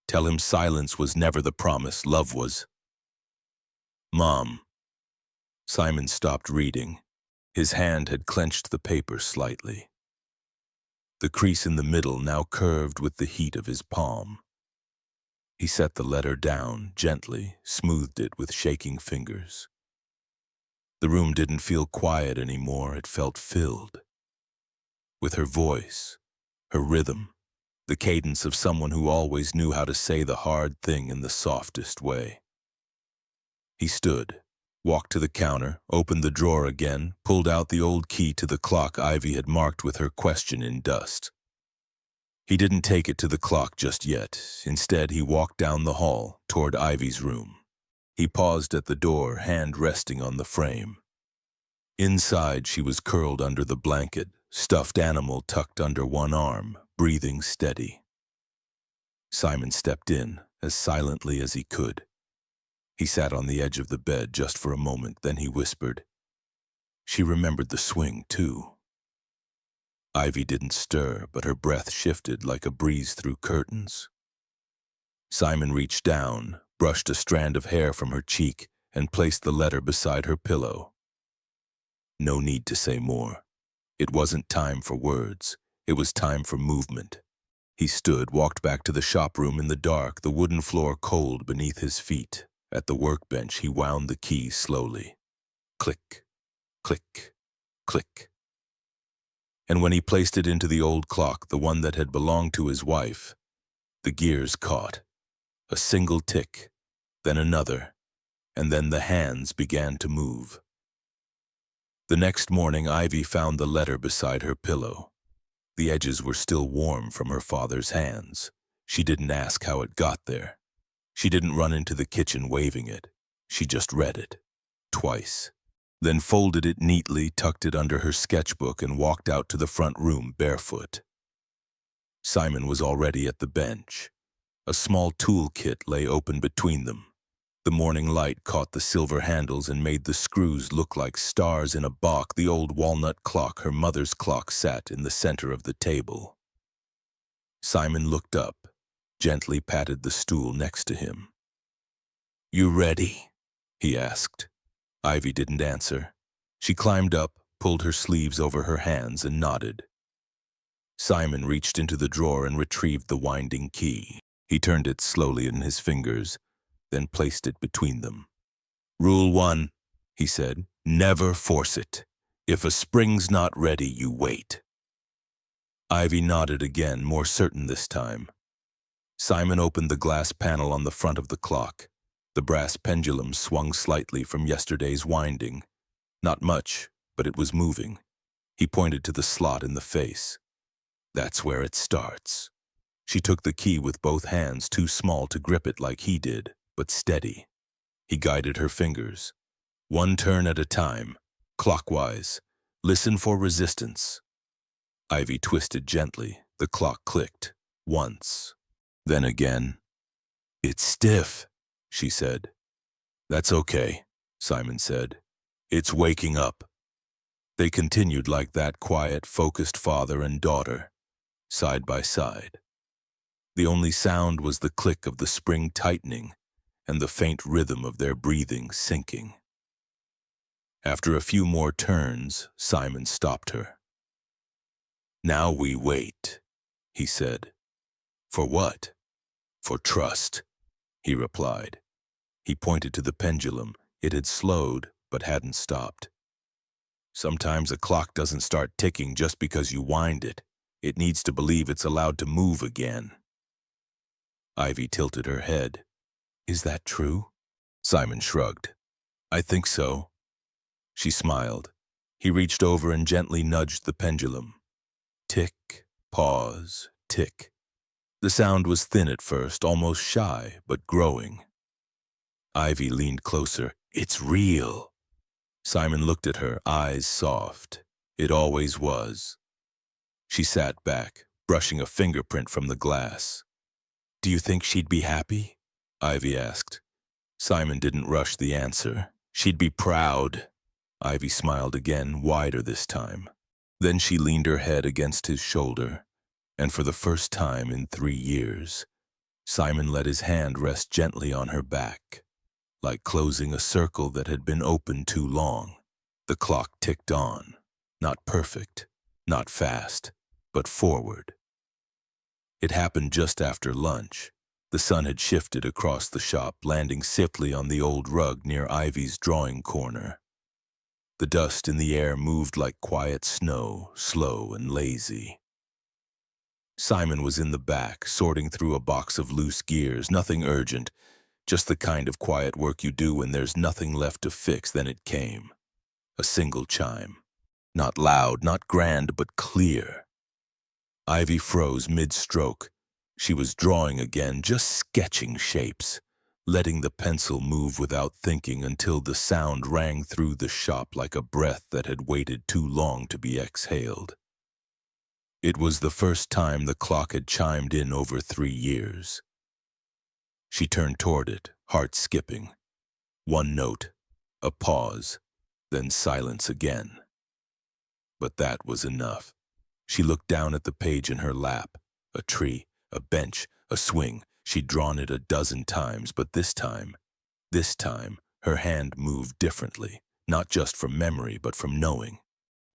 Tell him silence was never the promise, love was. Mom. Simon stopped reading. His hand had clenched the paper slightly. The crease in the middle now curved with the heat of his palm. He set the letter down gently, smoothed it with shaking fingers. The room didn't feel quiet anymore, it felt filled. With her voice, her rhythm, the cadence of someone who always knew how to say the hard thing in the softest way. He stood, walked to the counter, opened the drawer again, pulled out the old key to the clock Ivy had marked with her question in dust. He didn't take it to the clock just yet. Instead, he walked down the hall, toward Ivy's room. He paused at the door, hand resting on the frame. Inside, she was curled under the blanket, stuffed animal tucked under one arm, breathing steady. Simon stepped in, as silently as he could. He sat on the edge of the bed just for a moment, then he whispered. She remembered the swing, too. Ivy didn't stir, but her breath shifted like a breeze through curtains. Simon reached down, brushed a strand of hair from her cheek, and placed the letter beside her pillow. No need to say more. It wasn't time for words. It was time for movement. He stood, walked back to the shop room in the dark, the wooden floor cold beneath his feet. At the workbench, he wound the key slowly. Click, click, click. And when he placed it into the old clock, the one that had belonged to his wife, the gears caught. A single tick, then another, and then the hands began to move. The next morning, Ivy found the letter beside her pillow. The edges were still warm from her father's hands. She didn't ask how it got there. She didn't run into the kitchen waving it. She just read it. Twice. Then folded it neatly, tucked it under her sketchbook, and walked out to the front room barefoot. Simon was already at the bench. A small tool kit lay open between them. The morning light caught the silver handles and made the screws look like stars in a box. The old walnut clock, her mother's clock, sat in the center of the table. Simon looked up, gently patted the stool next to him. You ready? He asked. Ivy didn't answer. She climbed up, pulled her sleeves over her hands, and nodded. Simon reached into the drawer and retrieved the winding key. He turned it slowly in his fingers, then placed it between them. Rule 1, he said, never force it. If a spring's not ready, you wait. Ivy nodded again, more certain this time. Simon opened the glass panel on the front of the clock. The brass pendulum swung slightly from yesterday's winding. Not much, but it was moving. He pointed to the slot in the face. That's where it starts. She took the key with both hands, too small to grip it like he did, but steady. He guided her fingers. One turn at a time, clockwise. Listen for resistance. Ivy twisted gently. The clock clicked. Once. Then again. It's stiff, she said. That's okay, Simon said. It's waking up. They continued like that, quiet, focused father and daughter, side by side. The only sound was the click of the spring tightening and the faint rhythm of their breathing sinking. After a few more turns, Simon stopped her. Now we wait, he said. For what? For trust, he replied. He pointed to the pendulum. It had slowed, but hadn't stopped. Sometimes a clock doesn't start ticking just because you wind it. It needs to believe it's allowed to move again. Ivy tilted her head. Is that true? Simon shrugged. I think so. She smiled. He reached over and gently nudged the pendulum. Tick, pause, tick. The sound was thin at first, almost shy, but growing. Ivy leaned closer. It's real. Simon looked at her, eyes soft. It always was. She sat back, brushing a fingerprint from the glass. Do you think she'd be happy? Ivy asked. Simon didn't rush the answer. She'd be proud. Ivy smiled again, wider this time. Then she leaned her head against his shoulder, and for the first time in 3 years, Simon let his hand rest gently on her back, like closing a circle that had been open too long. The clock ticked on, not perfect, not fast, but forward. It happened just after lunch. The sun had shifted across the shop, landing swiftly on the old rug near Ivy's drawing corner. The dust in the air moved like quiet snow, slow and lazy. Simon was in the back, sorting through a box of loose gears, nothing urgent, just the kind of quiet work you do when there's nothing left to fix. Then it came. A single chime. Not loud, not grand, but clear. Ivy froze mid-stroke. She was drawing again, just sketching shapes, letting the pencil move without thinking until the sound rang through the shop like a breath that had waited too long to be exhaled. It was the first time the clock had chimed in over 3 years. She turned toward it, heart skipping. One note, a pause, then silence again. But that was enough. She looked down at the page in her lap. A tree, a bench, a swing. She'd drawn it a dozen times, but this time, her hand moved differently, not just from memory, but from knowing.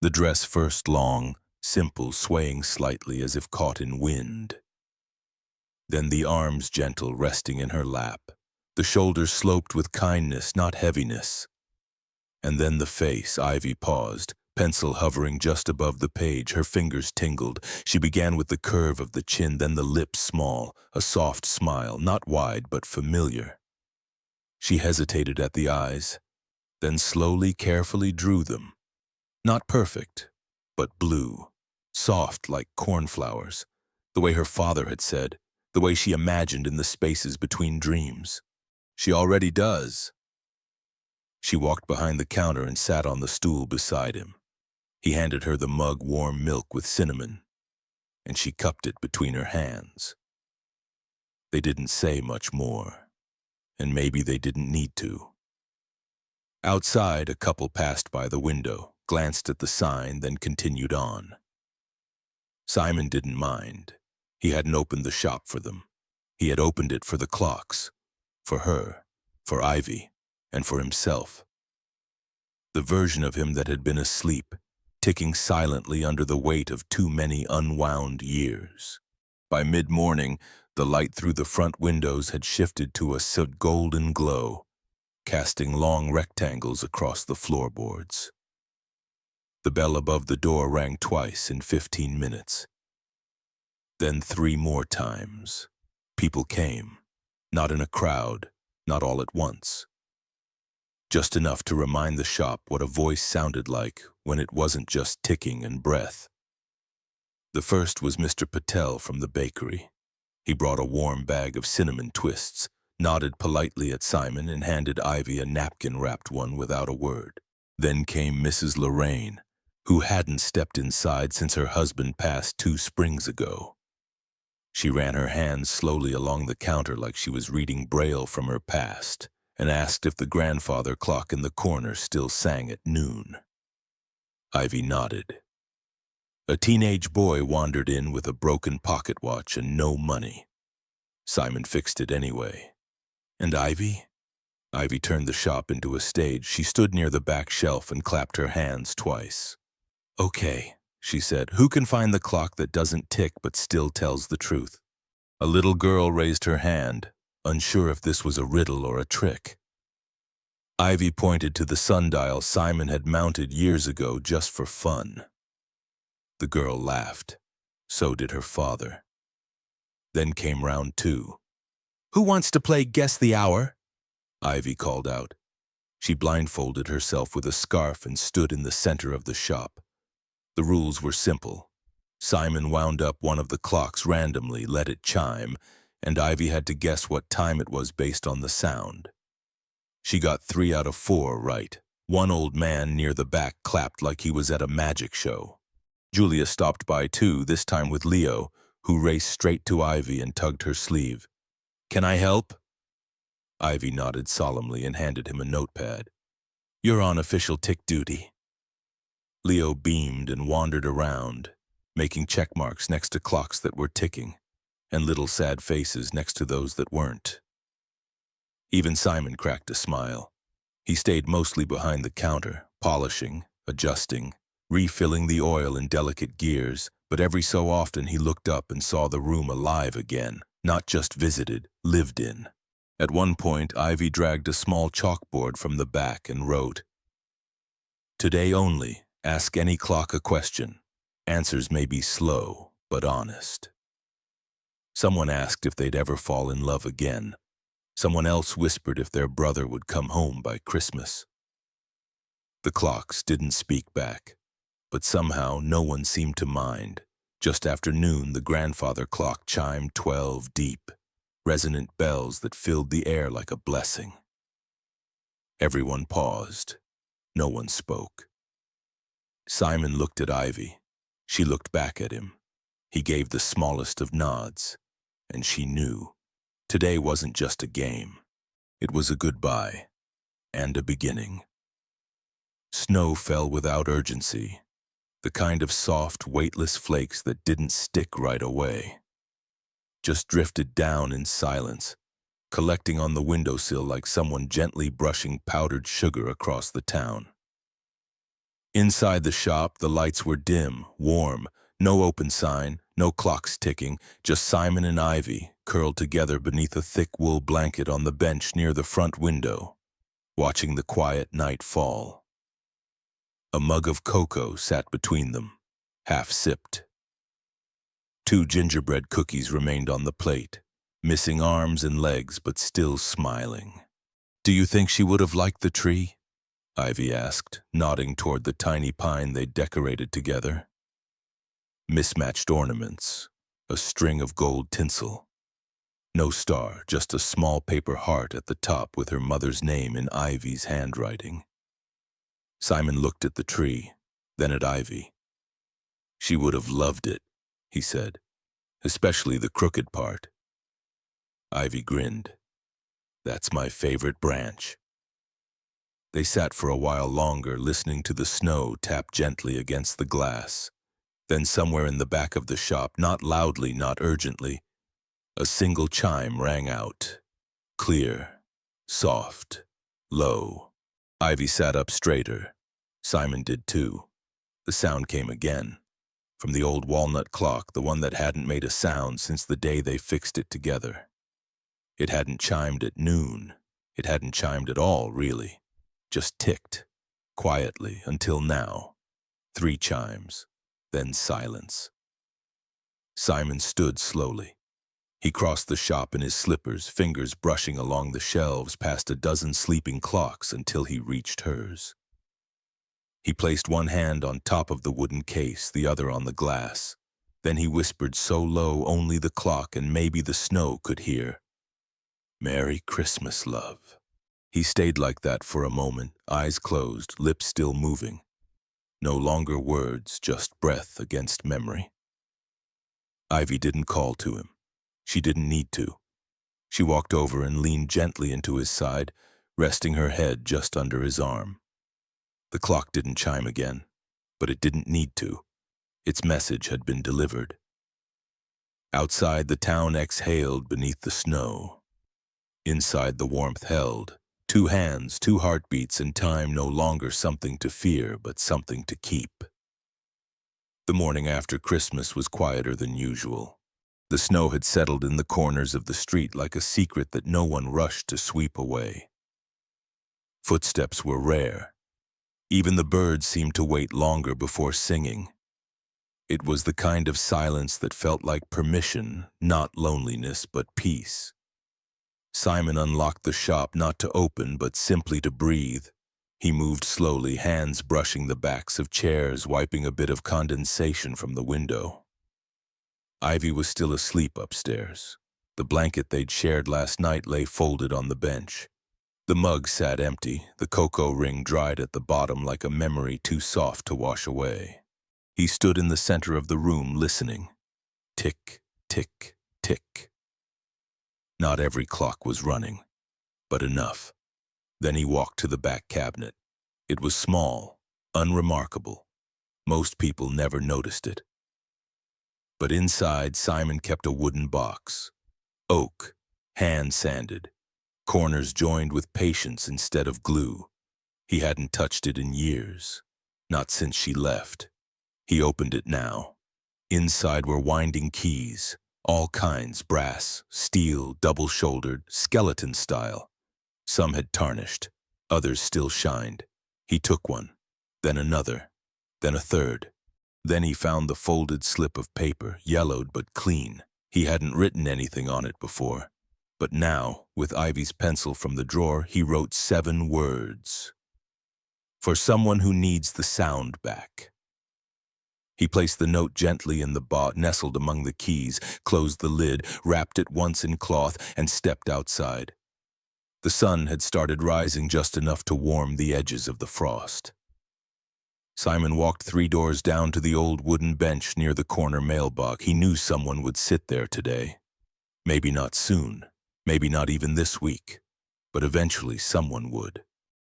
The dress first long, simple, swaying slightly as if caught in wind. Then the arms gentle, resting in her lap. The shoulders sloped with kindness, not heaviness. And then the face. Ivy paused, pencil hovering just above the page. Her fingers tingled. She began with the curve of the chin, then the lips small, a soft smile, not wide but familiar. She hesitated at the eyes, then slowly, carefully drew them. Not perfect, but blue, soft like cornflowers, the way her father had said, the way she imagined in the spaces between dreams. She already does. She walked behind the counter and sat on the stool beside him. He handed her the mug warm milk with cinnamon, and she cupped it between her hands. They didn't say much more, and maybe they didn't need to. Outside, a couple passed by the window, glanced at the sign, then continued on. Simon didn't mind. He hadn't opened the shop for them. He had opened it for the clocks, for her, for Ivy, and for himself. The version of him that had been asleep, ticking silently under the weight of too many unwound years. By mid-morning, the light through the front windows had shifted to a golden glow, casting long rectangles across the floorboards. The bell above the door rang twice in 15 minutes. Then 3 more times. People came, not in a crowd, not all at once. Just enough to remind the shop what a voice sounded like when it wasn't just ticking and breath. The first was Mr. Patel from the bakery. He brought a warm bag of cinnamon twists, nodded politely at Simon, and handed Ivy a napkin-wrapped one without a word. Then came Mrs. Lorraine, who hadn't stepped inside since her husband passed 2 springs ago. She ran her hands slowly along the counter like she was reading Braille from her past, and asked if the grandfather clock in the corner still sang at noon. Ivy nodded. A teenage boy wandered in with a broken pocket watch and no money. Simon fixed it anyway. And Ivy? Ivy turned the shop into a stage. She stood near the back shelf and clapped her hands twice. Okay, she said. Who can find the clock that doesn't tick but still tells the truth? A little girl raised her hand, unsure if this was a riddle or a trick. Ivy pointed to the sundial Simon had mounted years ago just for fun. The girl laughed. So did her father. Then came round two. Who wants to play Guess the Hour? Ivy called out. She blindfolded herself with a scarf and stood in the center of the shop. The rules were simple. Simon wound up one of the clocks randomly, let it chime, and Ivy had to guess what time it was based on the sound. She got 3 out of 4 right. One old man near the back clapped like he was at a magic show. Julia stopped by too, this time with Leo, who raced straight to Ivy and tugged her sleeve. Can I help? Ivy nodded solemnly and handed him a notepad. You're on official tick duty. Leo beamed and wandered around, making check marks next to clocks that were ticking, and little sad faces next to those that weren't. Even Simon cracked a smile. He stayed mostly behind the counter, polishing, adjusting, refilling the oil in delicate gears, but every so often he looked up and saw the room alive again, not just visited, lived in. At one point, Ivy dragged a small chalkboard from the back and wrote, Today only, ask any clock a question. Answers may be slow, but honest. Someone asked if they'd ever fall in love again. Someone else whispered if their brother would come home by Christmas. The clocks didn't speak back, but somehow no one seemed to mind. Just after noon, the grandfather clock chimed 12 deep, resonant bells that filled the air like a blessing. Everyone paused. No one spoke. Simon looked at Ivy. She looked back at him. He gave the smallest of nods, and she knew. Today wasn't just a game. It was a goodbye and a beginning. Snow fell without urgency, the kind of soft, weightless flakes that didn't stick right away. Just drifted down in silence, collecting on the windowsill like someone gently brushing powdered sugar across the town. Inside the shop, the lights were dim, warm, no open sign, no clocks ticking, just Simon and Ivy, curled together beneath a thick wool blanket on the bench near the front window, watching the quiet night fall. A mug of cocoa sat between them, half sipped. 2 gingerbread cookies remained on the plate, missing arms and legs but still smiling. Do you think she would have liked the tree? Ivy asked, nodding toward the tiny pine they'd decorated together. Mismatched ornaments, a string of gold tinsel. No star, just a small paper heart at the top with her mother's name in Ivy's handwriting. Simon looked at the tree, then at Ivy. She would have loved it, he said, especially the crooked part. Ivy grinned. That's my favorite branch. They sat for a while longer, listening to the snow tap gently against the glass. Then somewhere in the back of the shop, not loudly, not urgently, a single chime rang out. Clear, soft, low. Ivy sat up straighter. Simon did too. The sound came again. From the old walnut clock, the one that hadn't made a sound since the day they fixed it together. It hadn't chimed at noon. It hadn't chimed at all, really. Just ticked, quietly, until now. 3 chimes, then silence. Simon stood slowly. He crossed the shop in his slippers, fingers brushing along the shelves past a dozen sleeping clocks until he reached hers. He placed one hand on top of the wooden case, the other on the glass. Then he whispered so low only the clock and maybe the snow could hear. Merry Christmas, love. He stayed like that for a moment, eyes closed, lips still moving. No longer words, just breath against memory. Ivy didn't call to him. She didn't need to. She walked over and leaned gently into his side, resting her head just under his arm. The clock didn't chime again, but it didn't need to. Its message had been delivered. Outside, the town exhaled beneath the snow. Inside, the warmth held. 2 hands, 2 heartbeats, and time no longer something to fear, but something to keep. The morning after Christmas was quieter than usual. The snow had settled in the corners of the street like a secret that no one rushed to sweep away. Footsteps were rare. Even the birds seemed to wait longer before singing. It was the kind of silence that felt like permission, not loneliness, but peace. Simon unlocked the shop not to open, but simply to breathe. He moved slowly, hands brushing the backs of chairs, wiping a bit of condensation from the window. Ivy was still asleep upstairs. The blanket they'd shared last night lay folded on the bench. The mug sat empty, the cocoa ring dried at the bottom like a memory too soft to wash away. He stood in the center of the room, listening. Tick, tick, tick. Not every clock was running, but enough. Then he walked to the back cabinet. It was small, unremarkable. Most people never noticed it. But inside, Simon kept a wooden box. Oak, hand-sanded, corners joined with patience instead of glue. He hadn't touched it in years, not since she left. He opened it now. Inside were winding keys, all kinds, brass, steel, double-shouldered, skeleton style. Some had tarnished, others still shined. He took one, then another, then a third. Then he found the folded slip of paper, yellowed but clean. He hadn't written anything on it before. But now, with Ivy's pencil from the drawer, he wrote 7 words. For someone who needs the sound back. He placed the note gently in the box, nestled among the keys, closed the lid, wrapped it once in cloth, and stepped outside. The sun had started rising just enough to warm the edges of the frost. Simon walked 3 doors down to the old wooden bench near the corner mailbox. He knew someone would sit there today. Maybe not soon, maybe not even this week, but eventually someone would.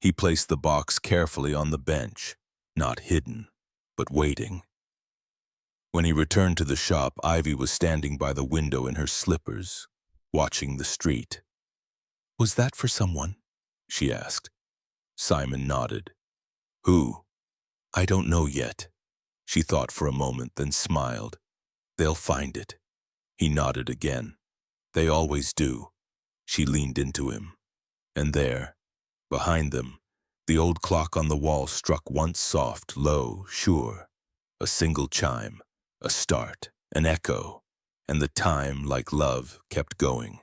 He placed the box carefully on the bench, not hidden, but waiting. When he returned to the shop, Ivy was standing by the window in her slippers, watching the street. "Was that for someone?" she asked. Simon nodded. "Who?" "I don't know yet." She thought for a moment, then smiled. "They'll find it." He nodded again. "They always do." She leaned into him. And there, behind them, the old clock on the wall struck once soft, low, sure. A single chime, a start, an echo, and the time, like love, kept going.